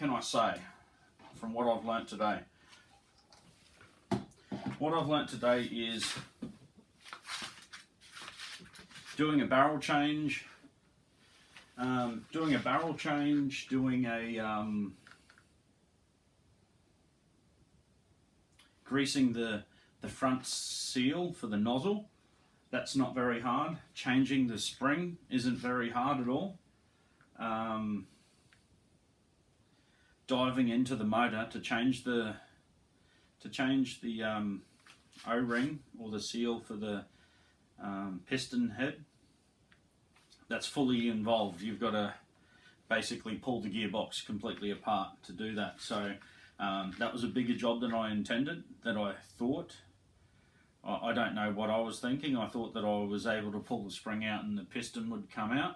can I say from what I've learnt today? What I've learnt today is doing a barrel change, greasing the front seal for the nozzle. That's not very hard. Changing the spring isn't very hard at all. Diving into the motor to change the O-ring or the seal for the piston head, that's fully involved. You've got to basically pull the gearbox completely apart to do that. So that was a bigger job than I intended, than I thought. I don't know what I was thinking. I thought that I was able to pull the spring out and the piston would come out,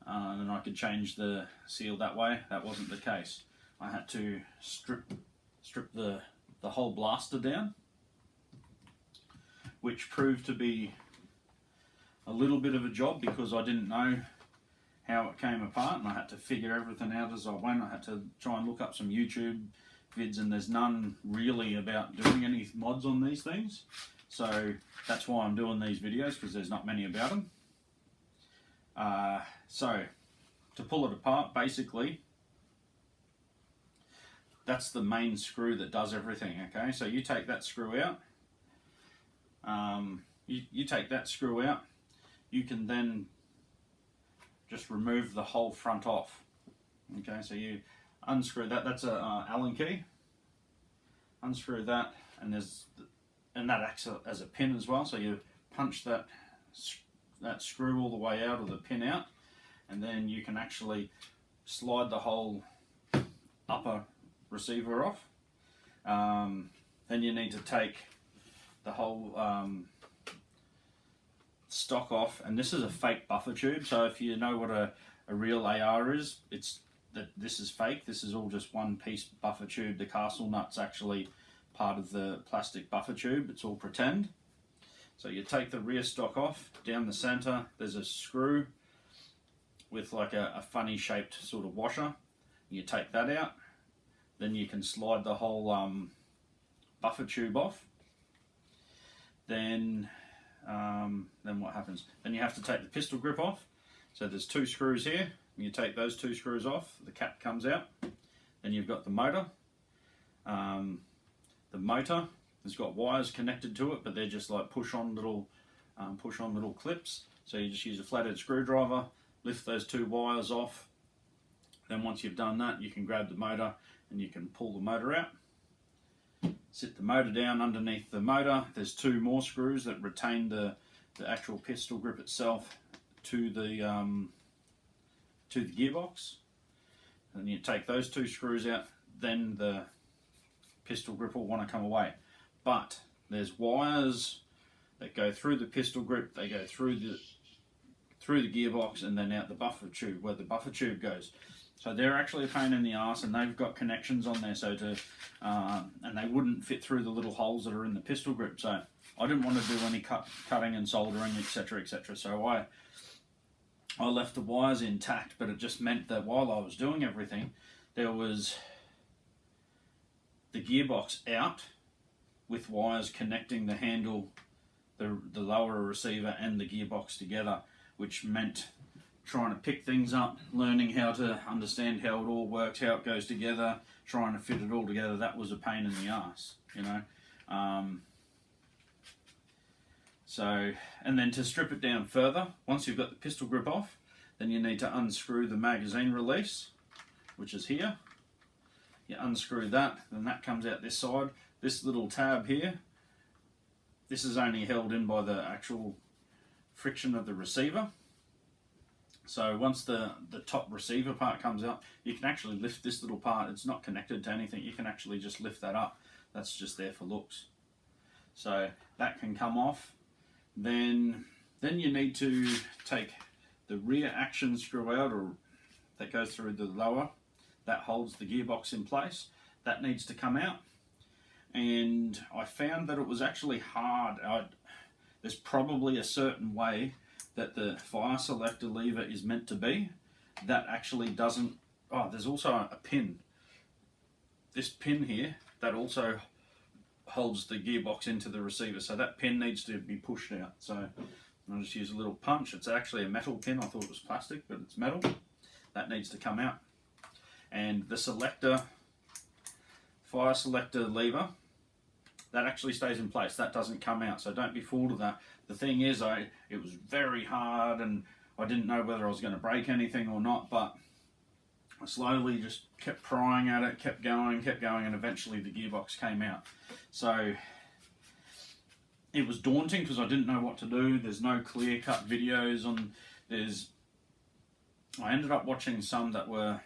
and I could change the seal that way. That wasn't the case. I had to strip the whole blaster down, which proved to be a little bit of a job because I didn't know how it came apart, and I had to figure everything out as I went. I had to try and look up some YouTube vids, and there's none really about doing any mods on these things. So that's why I'm doing these videos, because there's not many about them. So to pull it apart, basically, that's the main screw that does everything, okay? So you take that screw out, you take that screw out, you can then just remove the whole front off, okay? So you unscrew that, that's a Allen key, unscrew that, and that acts as a pin as well, so you punch that screw all the way out, or the pin out, and then you can actually slide the whole upper receiver off. Then you need to take the whole stock off, and this is a fake buffer tube, so if you know what a real AR is, this is fake. This is all just one piece buffer tube. The castle nut's actually part of the plastic buffer tube. It's all pretend. So you take the rear stock off. Down the center there's a screw with like a funny shaped sort of washer. You take that out, then you can slide the whole buffer tube off. Then what happens? Then you have to take the pistol grip off. So there's two screws here. You take those two screws off, the cap comes out. Then you've got the motor. The motor has got wires connected to it, but they're just like push-on little clips. So you just use a flathead screwdriver, lift those two wires off. Then once you've done that, you can grab the motor and you can pull the motor out. Sit the motor down. Underneath the motor, there's two more screws that retain the actual pistol grip itself to the gearbox. And you take those two screws out, then the pistol grip will want to come away. But there's wires that go through the pistol grip, they go through the gearbox, and then out the buffer tube, where the buffer tube goes. So they're actually a pain in the ass, and they've got connections on there, and they wouldn't fit through the little holes that are in the pistol grip. So I didn't want to do any cutting and soldering, etc., etc. So I left the wires intact, but it just meant that while I was doing everything, there was the gearbox out with wires connecting the handle, the lower receiver and the gearbox together, which meant trying to pick things up, learning how to understand how it all works, how it goes together, trying to fit it all together. That was a pain in the ass, you know. So, and then to strip it down further, once you've got the pistol grip off, then you need to unscrew the magazine release, which is here. You unscrew that, then that comes out this side. This little tab here, this is only held in by the actual friction of the receiver. So once the top receiver part comes out, you can actually lift this little part. It's not connected to anything. You can actually just lift that up. That's just there for looks. So that can come off. Then you need to take the rear action screw out, or that goes through the lower, that holds the gearbox in place. That needs to come out. And I found that it was actually hard. There's probably a certain way that the fire selector lever is meant to be that actually doesn't. Oh, there's also a pin this pin here, that also holds the gearbox into the receiver, so that pin needs to be pushed out. So I'll just use a little punch. It's actually a metal pin. I thought it was plastic, but it's metal. That needs to come out. And the selector, fire selector lever, that actually stays in place. That doesn't come out, so don't be fooled of that. The thing is, it was very hard, and I didn't know whether I was going to break anything or not, but I slowly just kept prying at it, kept going, and eventually the gearbox came out. So it was daunting because I didn't know what to do. There's no clear-cut videos on. I ended up watching some that were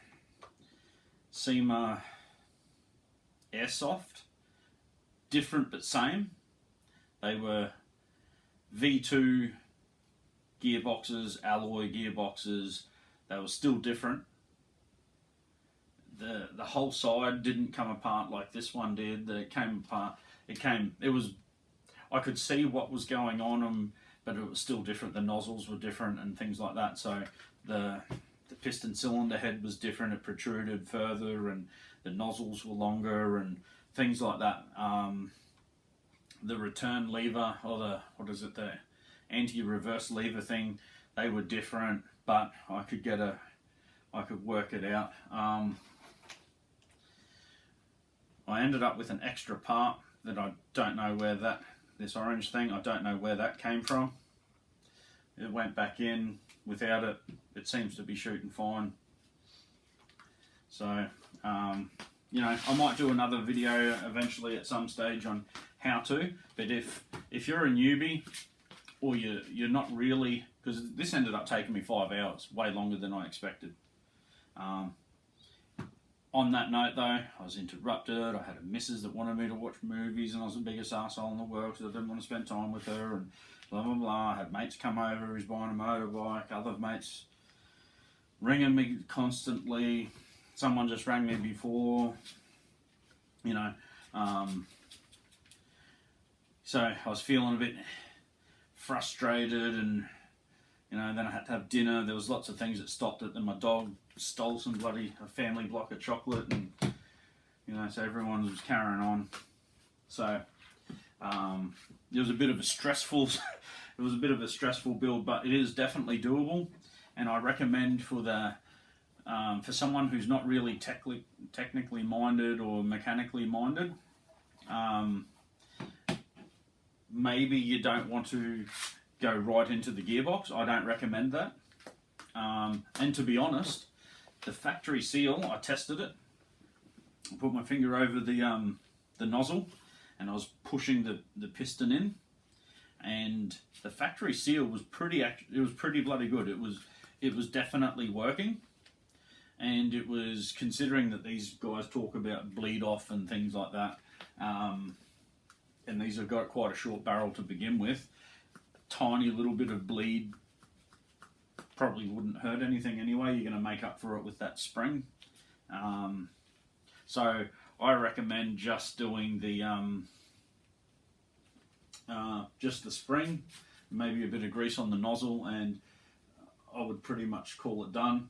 Cyma airsoft, different but same. They were V2 gearboxes, alloy gearboxes. They were still different. The whole side didn't come apart like this one did. It came apart. I could see what was going on, but it was still different. The nozzles were different and things like that. So the piston cylinder head was different. It protruded further, and the nozzles were longer and things like that. The return lever, or the anti-reverse lever thing, they were different, but I could work it out. I ended up with an extra part that I don't know where this orange thing, I don't know where that came from. It went back in without it. It seems to be shooting fine. So, you know, I might do another video eventually at some stage on how to, but if you're a newbie, or you're not really, because this ended up taking me 5 hours, way longer than I expected. On that note though, I was interrupted. I had a missus that wanted me to watch movies, and I was the biggest arsehole in the world because I didn't want to spend time with her, and blah blah blah. I had mates come over who's buying a motorbike, other mates ringing me constantly. Someone just rang me before, you know. So I was feeling a bit frustrated, and you know, then I had to have dinner. There was lots of things that stopped it. Then my dog stole a family block of chocolate, and you know, so everyone was carrying on. So it was a bit of a stressful build, but it is definitely doable, and I recommend for someone who's not really technically minded or mechanically minded. Maybe you don't want to go right into the gearbox. I don't recommend that. And to be honest, the factory seal, I tested it. I put my finger over the nozzle, and I was pushing the piston in, and the factory seal was pretty bloody good. It was definitely working, and it was, considering that these guys talk about bleed off and things like that, and these have got quite a short barrel to begin with. Tiny little bit of bleed probably wouldn't hurt anything anyway. You're going to make up for it with that spring. So I recommend just doing just the spring, maybe a bit of grease on the nozzle, and I would pretty much call it done.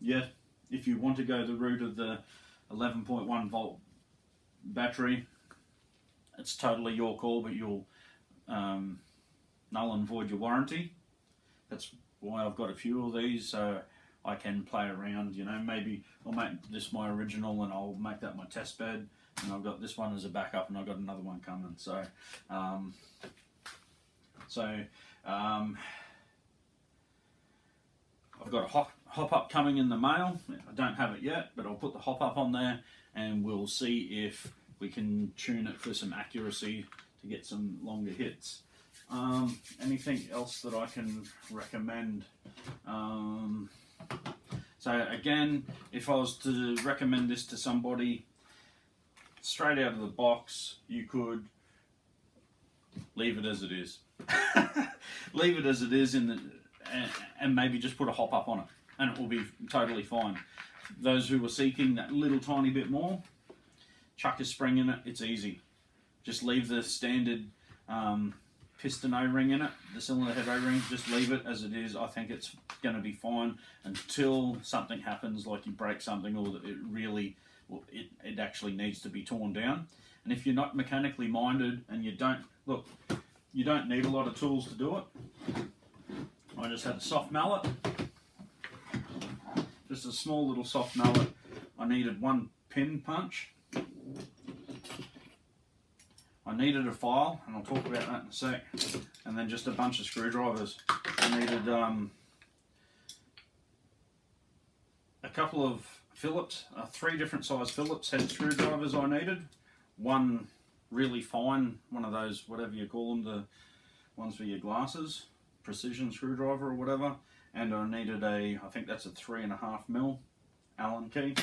Yeah, if you want to go the route of the 11.1 volt battery, it's totally your call, but you'll null and void your warranty. That's why I've got a few of these, so I can play around. You know, maybe I'll make this my original, and I'll make that my test bed, and I've got this one as a backup, and I've got another one coming. So, I've got a hop-up coming in the mail. I don't have it yet, but I'll put the hop-up on there, and we'll see if we can tune it for some accuracy to get some longer hits. Anything else that I can recommend? So again, if I was to recommend this to somebody straight out of the box, you could leave it as it is. Leave it as it is and maybe just put a hop up on it, and it will be totally fine. Those who are seeking that little tiny bit more, chuck a spring in it. It's easy. Just leave the standard piston O-ring in it, the cylinder head O-ring. Just leave it as it is. I think it's going to be fine until something happens, like you break something or that it really well, it actually needs to be torn down. And if you're not mechanically minded and you don't need a lot of tools to do it. I just had a soft mallet, just a small little soft mallet. I needed one pin punch. I needed a file, and I'll talk about that in a sec. And then just a bunch of screwdrivers. I needed a couple of Phillips, 3 different size Phillips head screwdrivers I needed. One really fine, one of those, whatever you call them, the ones for your glasses, precision screwdriver or whatever. And I needed I think that's a 3.5mm Allen key.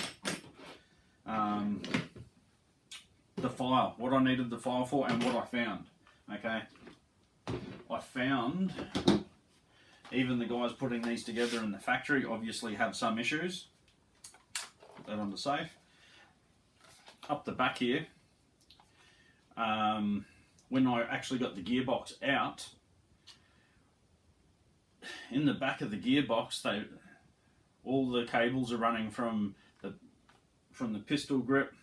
The file, what I needed the file for and what I found. Okay, I found even the guys putting these together in the factory obviously have some issues. Put that on the safe. Up the back here, when I actually got the gearbox out, in the back of the gearbox, all the cables are running from the pistol grip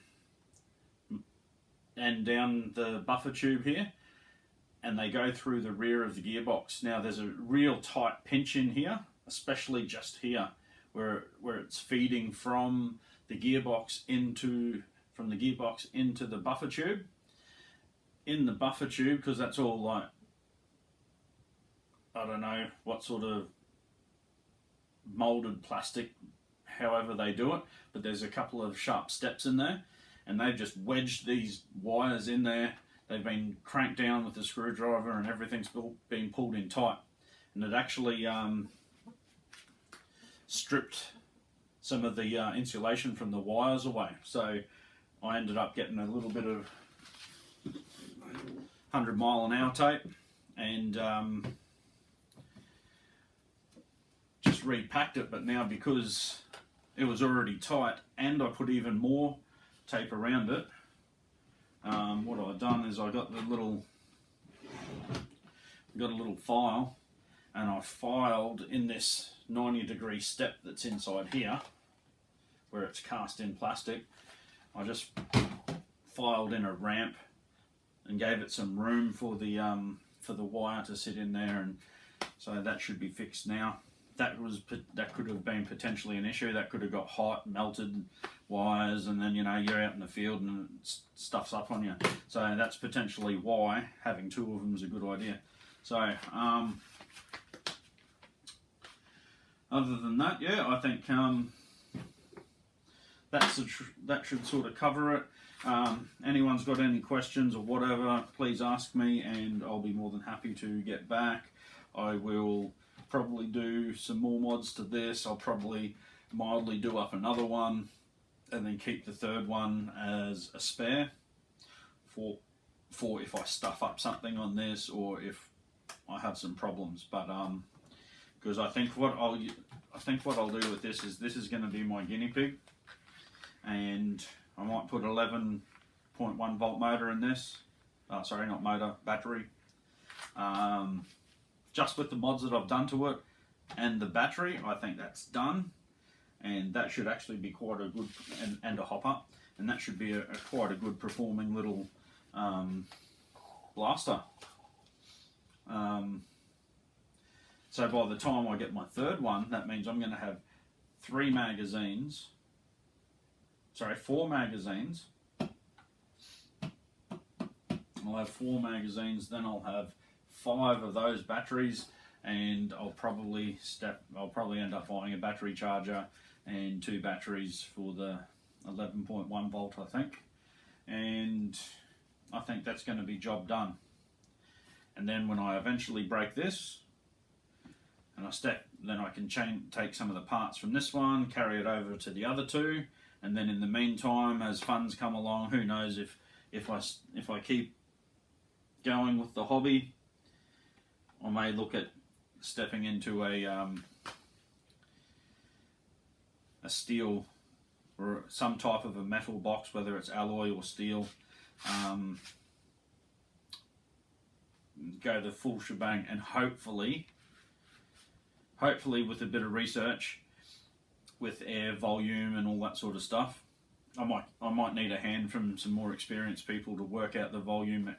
and down the buffer tube here, and they go through the rear of the gearbox. Now there's a real tight pinch in here, especially just here, where it's feeding from the gearbox into the buffer tube. In the buffer tube, because that's all like, I don't know what sort of molded plastic, however they do it, but there's a couple of sharp steps in there, and they've just wedged these wires in there. They've been cranked down with the screwdriver and everything's been pulled in tight, and it actually stripped some of the insulation from the wires away. So I ended up getting a little bit of 100-mile-an-hour tape and just repacked it. But now, because it was already tight and I put even more tape around it, what I've done is I got a little file, and I filed in this 90-degree step that's inside here where it's cast in plastic. I just filed in a ramp and gave it some room for the wire to sit in there, and so that should be fixed now. That could have been potentially an issue. That could have got hot, melted wires, and then you're out in the field and it stuffs up on you. So that's potentially why having 2 of them is a good idea. So other than that, yeah, I think that should sort of cover it. Anyone's got any questions or whatever, please ask me and I'll be more than happy to get back. I will probably do some more mods to this. I'll probably mildly do up another one and then keep the 3rd one as a spare for if I stuff up something on this or if I have some problems. But because I think what I'll do with this is going to be my guinea pig, and I might put 11.1 volt motor in this. Sorry, not motor, battery. Just with the mods that I've done to it and the battery, I think that's done, and that should actually be quite a good, and a hopper, and that should be quite a good performing little blaster. So by the time I get my 3rd one, that means I'm going to have 4 magazines. I'll have 4 magazines, then I'll have 5 of those batteries, and I'll probably end up buying a battery charger and 2 batteries for the 11.1 volt, I think. And I think that's going to be job done. And then when I eventually break this, and then I can take some of the parts from this one, carry it over to the other 2, and then in the meantime, as funds come along, who knows if I keep going with the hobby, I may look at stepping into a steel or some type of a metal box, whether it's alloy or steel. Go the full shebang, and hopefully with a bit of research with air volume and all that sort of stuff, I might need a hand from some more experienced people to work out the volume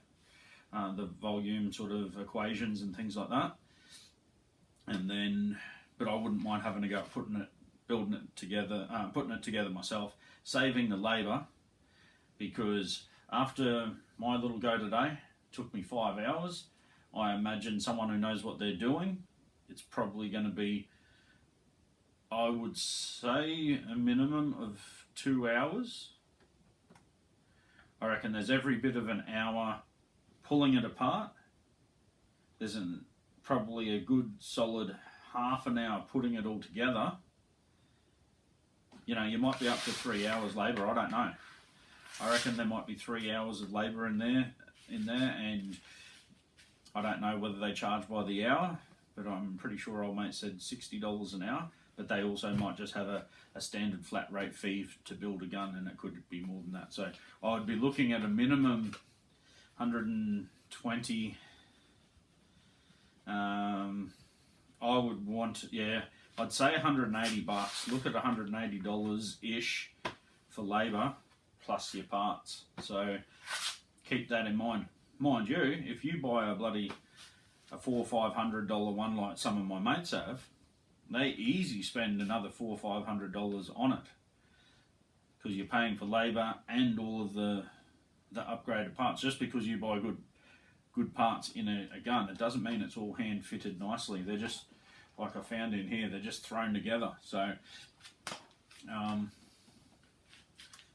sort of equations and things like that. And then, but I wouldn't mind having a go at building it together, putting it together myself, saving the labour, because after my little go today, it took me 5 hours. I imagine someone who knows what they're doing, it's probably going to be, I would say, a minimum of 2 hours. I reckon there's every bit of an hour pulling it apart. There's probably a good solid half an hour putting it all together. You know, you might be up to 3 hours labour, I don't know. I reckon there might be 3 hours of labour in there, and I don't know whether they charge by the hour, but I'm pretty sure old mate said $60 an hour, but they also might just have a standard flat rate fee to build a gun, and it could be more than that. So I would be looking at a minimum 120. I would want, yeah, I'd say $180. Look at $180-ish for labour plus your parts. So keep that in mind. Mind you, if you buy a $400 or $500 one like some of my mates have, they easy spend another $400 or $500 on it, because you're paying for labour and all of the upgraded parts. Just because you buy good parts in a gun, it doesn't mean it's all hand fitted nicely. They're just, like I found in here, they're just thrown together. So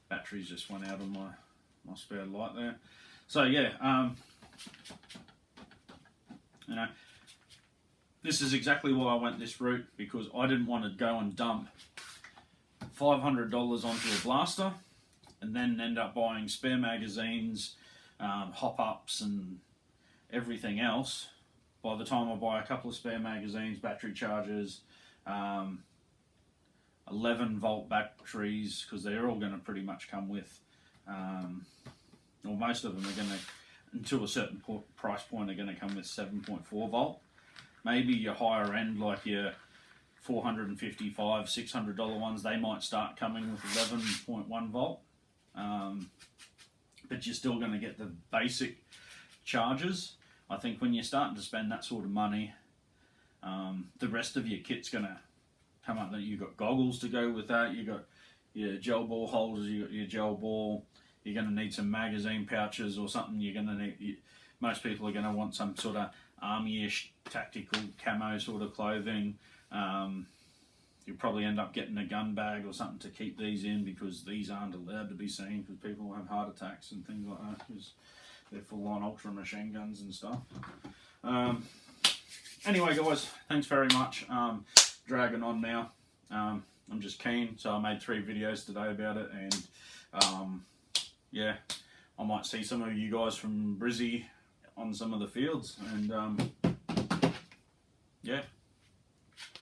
batteries just went out on my spare light there. So yeah, you know, this is exactly why I went this route, because I didn't want to go and dump $500 onto a blaster and then end up buying spare magazines, hop-ups and everything else. By the time I buy a couple of spare magazines, battery chargers, 11 volt batteries, because they're all going to pretty much come with, or most of them are going to, until a certain price point, are going to come with 7.4 volt. Maybe your higher end, like your $455, $600 ones, they might start coming with 11.1 volt. But you're still going to get the basic chargers. I think when you're starting to spend that sort of money, the rest of your kit's going to come up. You've got goggles to go with that, you've got your gel ball holders, you've got your gel ball, you're going to need some magazine pouches or something. You're going to need, most people are going to want some sort of army-ish tactical camo sort of clothing. You'll probably end up getting a gun bag or something to keep these in, because these aren't allowed to be seen, because people have heart attacks and things like that, because they're full-on ultra machine guns and stuff. Anyway guys, thanks very much. Dragging on now. I'm just keen, so I made 3 videos today about it, and yeah, I might see some of you guys from Brizzy on some of the fields, and yeah,